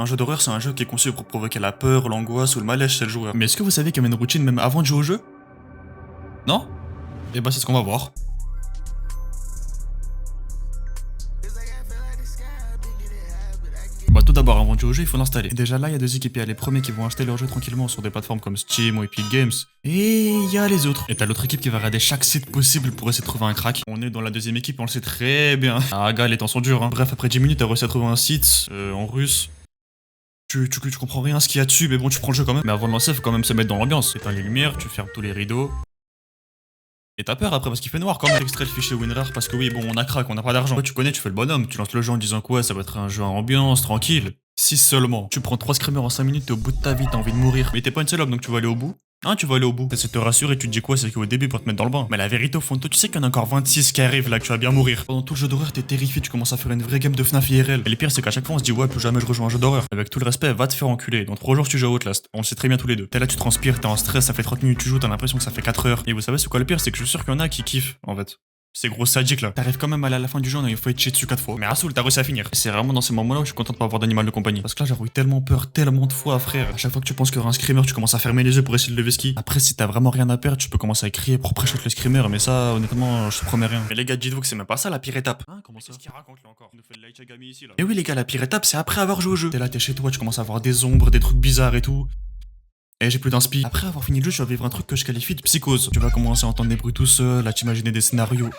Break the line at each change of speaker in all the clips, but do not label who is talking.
Un jeu d'horreur, c'est un jeu qui est conçu pour provoquer la peur, l'angoisse ou le malaise chez le joueur. Mais est-ce que vous savez qu'il y a une routine même avant de jouer au jeu? Non? Eh bah c'est ce qu'on va voir. Bah tout d'abord, avant de jouer au jeu, il faut l'installer. Et déjà là, il y a deux équipes. Il y a les premiers qui vont acheter leur jeu tranquillement sur des plateformes comme Steam ou Epic Games. Et il y a les autres. Et t'as l'autre équipe qui va regarder chaque site possible pour essayer de trouver un crack. On est dans la deuxième équipe, on le sait très bien. Ah gars, les temps sont durs, hein. Bref, après 10 minutes, t'as réussi à trouver un site en russe. Tu comprends rien ce qu'il y a dessus, mais bon, tu prends le jeu quand même. Mais avant de lancer, faut quand même se mettre dans l'ambiance. Tu éteins les lumières, tu fermes tous les rideaux. Et t'as peur après parce qu'il fait noir quand même. Extrait le fichier WinRAR parce que oui, bon, on a crack, on n'a pas d'argent. Toi, tu connais, tu fais le bonhomme, tu lances le jeu en disant quoi, ça va être un jeu à ambiance, tranquille. Si seulement. Tu prends 3 screamers en 5 minutes, t'es au bout de ta vie, t'as envie de mourir. Mais t'es pas une seule homme, donc tu vas aller au bout. Hein, tu vas aller au bout. C'est te rassurer et tu te dis quoi, c'est qu'au début pour te mettre dans le bain. Mais la vérité au fond de toi, tu sais qu'il y en a encore 26 qui arrivent là, que tu vas bien mourir. Pendant tout le jeu d'horreur, t'es terrifié, tu commences à faire une vraie game de FNAF IRL. Et le pire, c'est qu'à chaque fois, on se dit ouais, plus jamais je rejoins un jeu d'horreur. Avec tout le respect, va te faire enculer. Dans 3 jours, tu joues à Outlast. On le sait très bien tous les deux. T'es là, tu transpires, t'es en stress, ça fait 30 minutes, tu joues, t'as l'impression que ça fait 4 heures. Et vous savez, c'est quoi le pire, c'est que je suis sûr qu'il y en a qui kiffent, en fait. Ces gros sadiques là. T'arrives quand même à aller à la fin du jeu, il faut être chier dessus 4 fois. Mais Rasoul, t'as réussi à finir. Et c'est vraiment dans ces moments-là où je suis content de pas avoir d'animal de compagnie. Parce que là, j'ai eu tellement peur, tellement de fois, frère. À chaque fois que tu penses qu'il y aura un screamer, tu commences à fermer les yeux pour essayer de lever ski. Après, si t'as vraiment rien à perdre, tu peux commencer à crier pour pré-shot le screamer. Mais ça, honnêtement, je te promets rien. Mais les gars, dites-vous que c'est même pas ça la pire étape. Hein, comment ça? Qu'est-ce qu'il raconte là encore? Il nous fait de l'Aichagami ici là. Et oui, les gars, la pire étape, c'est après avoir joué au jeu. T'es là, t'es chez toi, tu commences à avoir des ombres, des trucs bizarres et tout. Et j'ai plus d'inspi. Après avoir fini le jeu, je vais vivre un truc que je qualifie de psychose. Tu vas commencer à entendre des bruits tout seul, à t'imaginer des scénarios.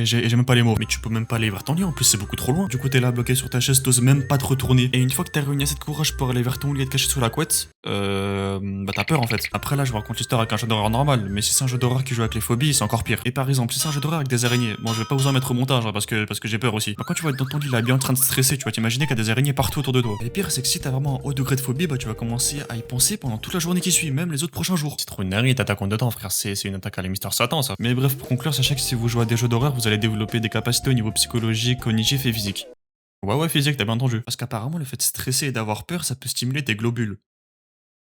J'ai même pas les mots. Mais tu peux même pas aller vers ton lit, en plus c'est beaucoup trop loin. Du coup t'es là bloqué sur ta chaise, t'oses même pas te retourner. Et une fois que t'as réuni assez de courage pour aller vers ton lit et te cacher sous la couette, bah t'as peur en fait. Après là je vous raconte l'histoire avec un jeu d'horreur normal, mais si c'est un jeu d'horreur qui joue avec les phobies, c'est encore pire. Et par exemple, si c'est un jeu d'horreur avec des araignées, bon je vais pas vous en mettre au montage hein, parce que j'ai peur aussi. Bah, quand tu vas être dans ton lit là bien en train de stresser, tu vas t'imaginer qu'il y a des araignées partout autour de toi. Et le pire c'est que si t'as vraiment un haut degré de phobie, bah tu vas commencer à y penser pendant toute la journée qui suit, même les autres prochains jours. C'est trop une araignée, t'attaques en dedans frère, c'est une attaque à la Mister Satan ça. Mais bref, pour conclure, sachez que si vous jouez à des jeux d'horreur, vous allez développer des capacités au niveau psychologique, cognitif et physique. Ouais, physique, t'as bien entendu. Parce qu'apparemment, le fait de stresser et d'avoir peur, ça peut stimuler tes globules.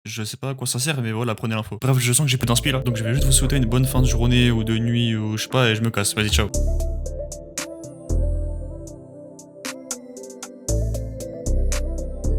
Je sais pas à quoi ça sert, mais voilà, prenez l'info. Bref, je sens que j'ai plus d'inspi là, donc je vais juste vous souhaiter une bonne fin de journée ou de nuit ou je sais pas, et je me casse. Vas-y, ciao.